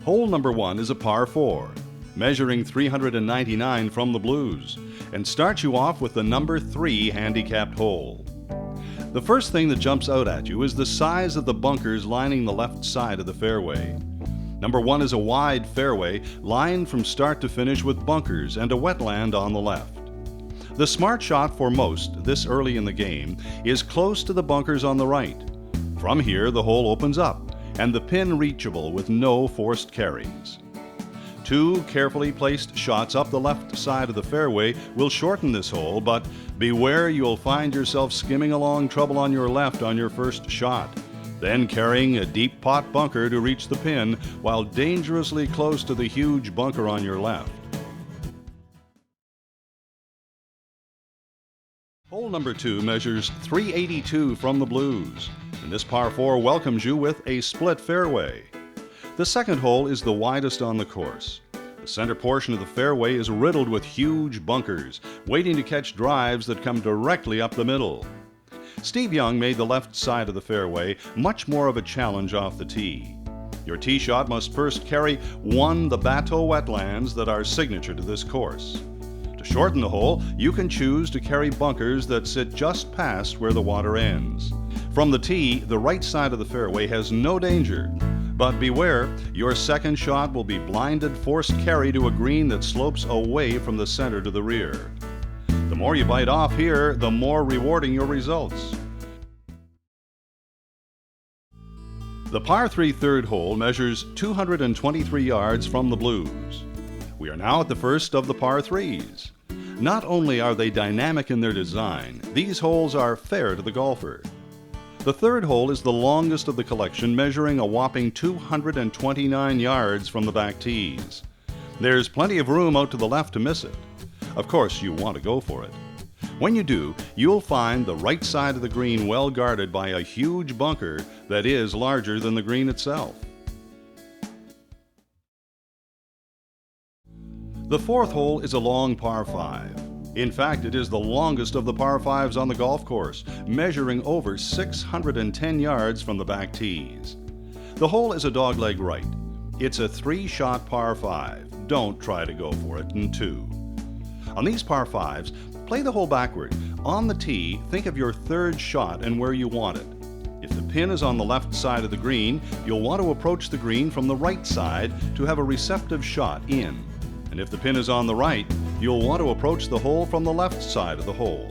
Hole number 1 is a par 4, measuring 399 from the blues, and starts you off with the number 3 handicapped hole. The first thing that jumps out at you is the size of the bunkers lining the left side of the fairway. Number 1 is a wide fairway lined from start to finish with bunkers and a wetland on the left. The smart shot for most this early in the game is close to the bunkers on the right. From here, the hole opens up and the pin reachable with no forced carries. 2 carefully placed shots up the left side of the fairway will shorten this hole, but beware, you'll find yourself skimming along trouble on your left on your first shot, then carrying a deep pot bunker to reach the pin while dangerously close to the huge bunker on your left. Hole number 2 measures 382 from the blues, and this par 4 welcomes you with a split fairway. The second hole is the widest on the course. The center portion of the fairway is riddled with huge bunkers, waiting to catch drives that come directly up the middle. Steve Young made the left side of the fairway much more of a challenge off the tee. Your tee shot must first carry the Batteaux wetlands that are signature to this course. To shorten the hole, you can choose to carry bunkers that sit just past where the water ends. From the tee, the right side of the fairway has no danger, but beware, your second shot will be blinded forced carry to a green that slopes away from the center to the rear. The more you bite off here, the more rewarding your results. The par 3 third hole measures 223 yards from the blues. We are now at the first of the par 3s. Not only are they dynamic in their design, these holes are fair to the golfer. The third hole is the longest of the collection, measuring a whopping 229 yards from the back tees. There's plenty of room out to the left to miss it. Of course, you want to go for it. When you do, you'll find the right side of the green well guarded by a huge bunker that is larger than the green itself. The fourth hole is a long par 5. In fact, it is the longest of the par 5s on the golf course, measuring over 610 yards from the back tees. The hole is a dogleg right. It's a 3-shot par 5. Don't try to go for it in 2. On these par 5s, play the hole backward. On the tee, think of your third shot and where you want it. If the pin is on the left side of the green, you'll want to approach the green from the right side to have a receptive shot in. And if the pin is on the right, you'll want to approach the hole from the left side of the hole.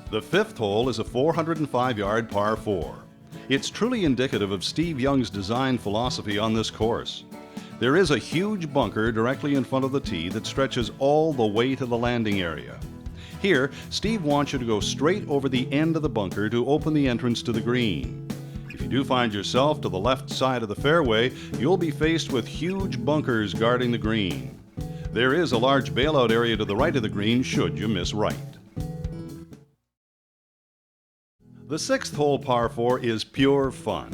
The fifth hole is a 405-yard par 4. It's truly indicative of Steve Young's design philosophy on this course. There is a huge bunker directly in front of the tee that stretches all the way to the landing area. Here, Steve wants you to go straight over the end of the bunker to open the entrance to the green. If you do find yourself to the left side of the fairway, you'll be faced with huge bunkers guarding the green. There is a large bailout area to the right of the green should you miss right. The sixth hole par 4 is pure fun,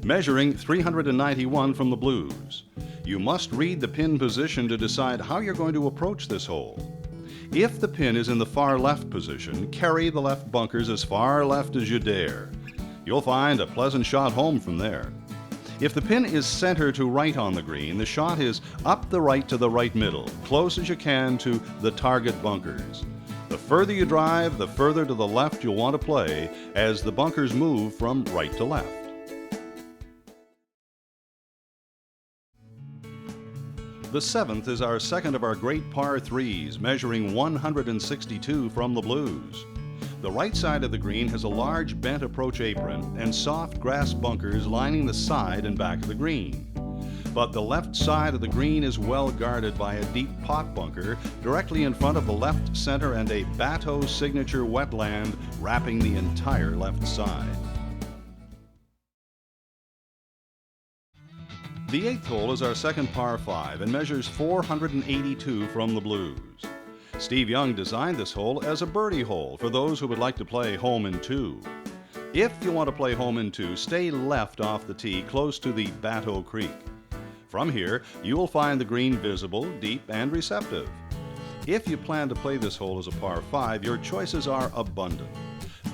measuring 391 from the blues. You must read the pin position to decide how you're going to approach this hole. If the pin is in the far left position, carry the left bunkers as far left as you dare. You'll find a pleasant shot home from there. If the pin is center to right on the green, the shot is up the right to the right middle, close as you can to the target bunkers. The further you drive, the further to the left you'll want to play as the bunkers move from right to left. The seventh is our second of our great par 3s, measuring 162 from the blues. The right side of the green has a large bent approach apron and soft grass bunkers lining the side and back of the green. But the left side of the green is well guarded by a deep pot bunker directly in front of the left center and a Batteaux signature wetland wrapping the entire left side. The eighth hole is our second par 5 and measures 482 from the blues. Steve Young designed this hole as a birdie hole for those who would like to play home in 2. If you want to play home in 2, stay left off the tee close to the Batteaux Creek. From here, you will find the green visible, deep, and receptive. If you plan to play this hole as a par 5, your choices are abundant.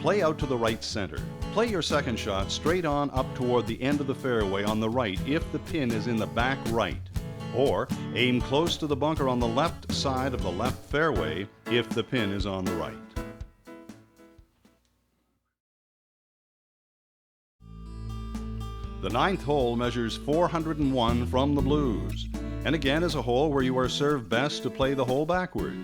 Play out to the right center. Play your second shot straight on up toward the end of the fairway on the right if the pin is in the back right, or aim close to the bunker on the left side of the left fairway if the pin is on the right. The ninth hole measures 401 from the blues, and again is a hole where you are served best to play the hole backward.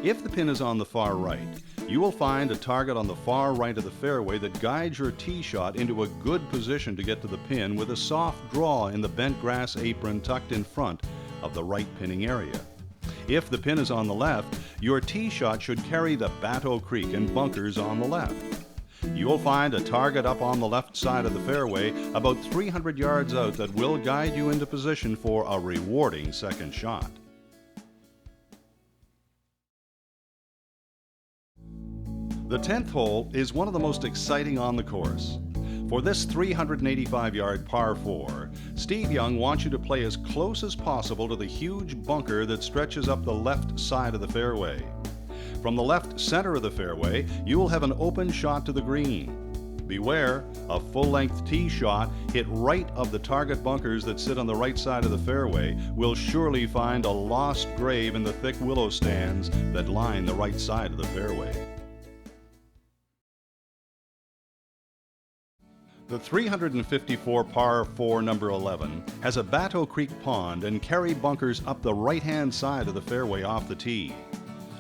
If the pin is on the far right, you will find a target on the far right of the fairway that guides your tee shot into a good position to get to the pin with a soft draw in the bent grass apron tucked in front of the right pinning area. If the pin is on the left, your tee shot should carry the Batteaux Creek and bunkers on the left. You will find a target up on the left side of the fairway about 300 yards out that will guide you into position for a rewarding second shot. The 10th hole is one of the most exciting on the course. For this 385-yard par 4, Steve Young wants you to play as close as possible to the huge bunker that stretches up the left side of the fairway. From the left center of the fairway, you will have an open shot to the green. Beware, a full-length tee shot hit right of the target bunkers that sit on the right side of the fairway will surely find a lost grave in the thick willow stands that line the right side of the fairway. The 354 par 4 number 11 has a Batteaux Creek pond and carry bunkers up the right-hand side of the fairway off the tee.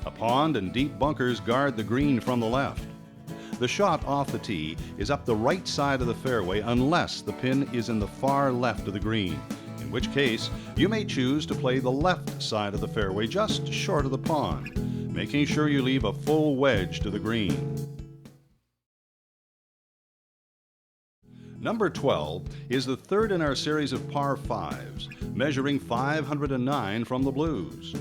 A pond and deep bunkers guard the green from the left. The shot off the tee is up the right side of the fairway unless the pin is in the far left of the green, in which case you may choose to play the left side of the fairway just short of the pond, making sure you leave a full wedge to the green. Number 12 is the third in our series of par 5s, measuring 509 from the blues.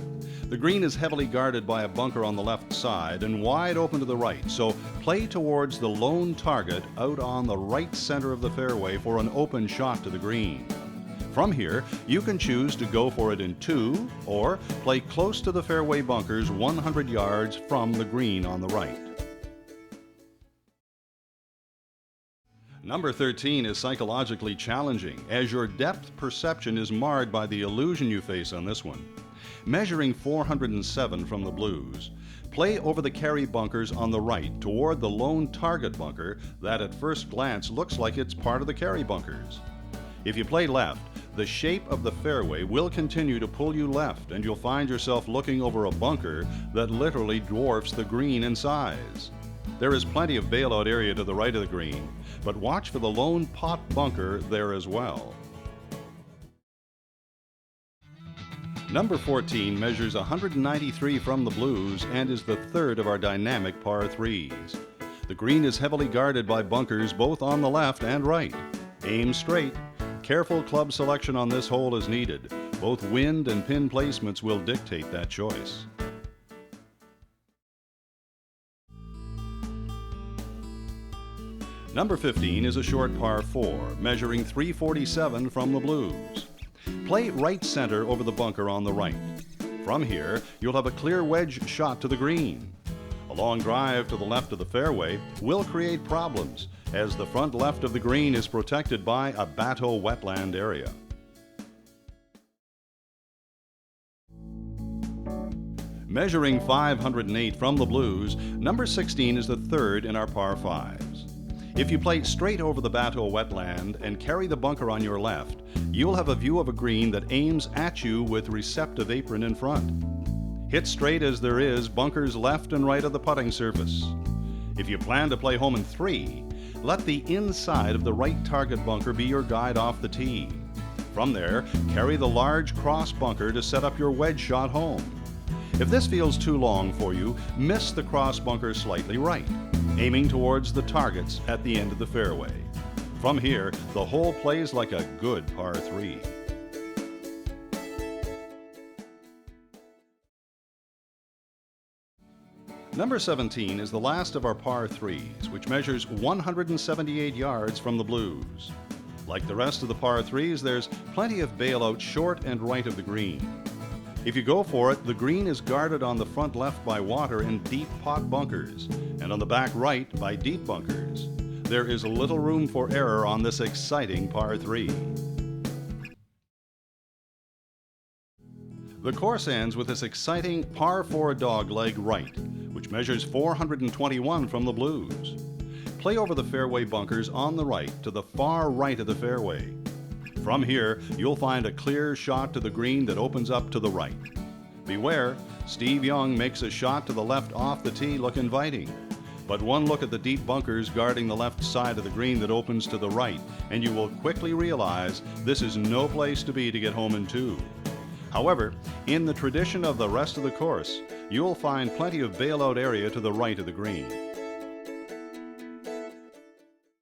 The green is heavily guarded by a bunker on the left side and wide open to the right, so play towards the lone target out on the right center of the fairway for an open shot to the green. From here, you can choose to go for it in 2 or play close to the fairway bunkers 100 yards from the green on the right. Number 13 is psychologically challenging, as your depth perception is marred by the illusion you face on this one. Measuring 407 from the blues, play over the carry bunkers on the right toward the lone target bunker that at first glance looks like it's part of the carry bunkers. If you play left, the shape of the fairway will continue to pull you left and you'll find yourself looking over a bunker that literally dwarfs the green in size. There is plenty of bailout area to the right of the green, but watch for the lone pot bunker there as well. Number 14 measures 193 from the blues and is the third of our dynamic par 3s. The green is heavily guarded by bunkers both on the left and right. Aim straight. Careful club selection on this hole is needed. Both wind and pin placements will dictate that choice. Number 15 is a short par 4, measuring 347 from the blues. Play right center over the bunker on the right. From here, you'll have a clear wedge shot to the green. A long drive to the left of the fairway will create problems, as the front left of the green is protected by a Batteaux wetland area. Measuring 508 from the blues, number 16 is the third in our par 5s. If you play straight over the Batteaux wetland and carry the bunker on your left, you'll have a view of a green that aims at you with receptive apron in front. Hit straight as there is bunkers left and right of the putting surface. If you plan to play home in 3, let the inside of the right target bunker be your guide off the tee. From there, carry the large cross bunker to set up your wedge shot home. If this feels too long for you, miss the cross bunker slightly right, aiming towards the targets at the end of the fairway. From here, the hole plays like a good par 3. Number 17 is the last of our par 3s, which measures 178 yards from the blues. Like the rest of the par 3s, there's plenty of bailout short and right of the green. If you go for it, the green is guarded on the front left by water and deep pot bunkers, and on the back right by deep bunkers. there is little room for error on this exciting par 3. The course ends with this exciting par 4 dogleg right, which measures 421 from the blues. Play over the fairway bunkers on the right to the far right of the fairway. From here, you'll find a clear shot to the green that opens up to the right. Beware, Steve Young makes a shot to the left off the tee look inviting. But one look at the deep bunkers guarding the left side of the green that opens to the right, and you will quickly realize this is no place to be to get home in 2. However, in the tradition of the rest of the course, you'll find plenty of bailout area to the right of the green.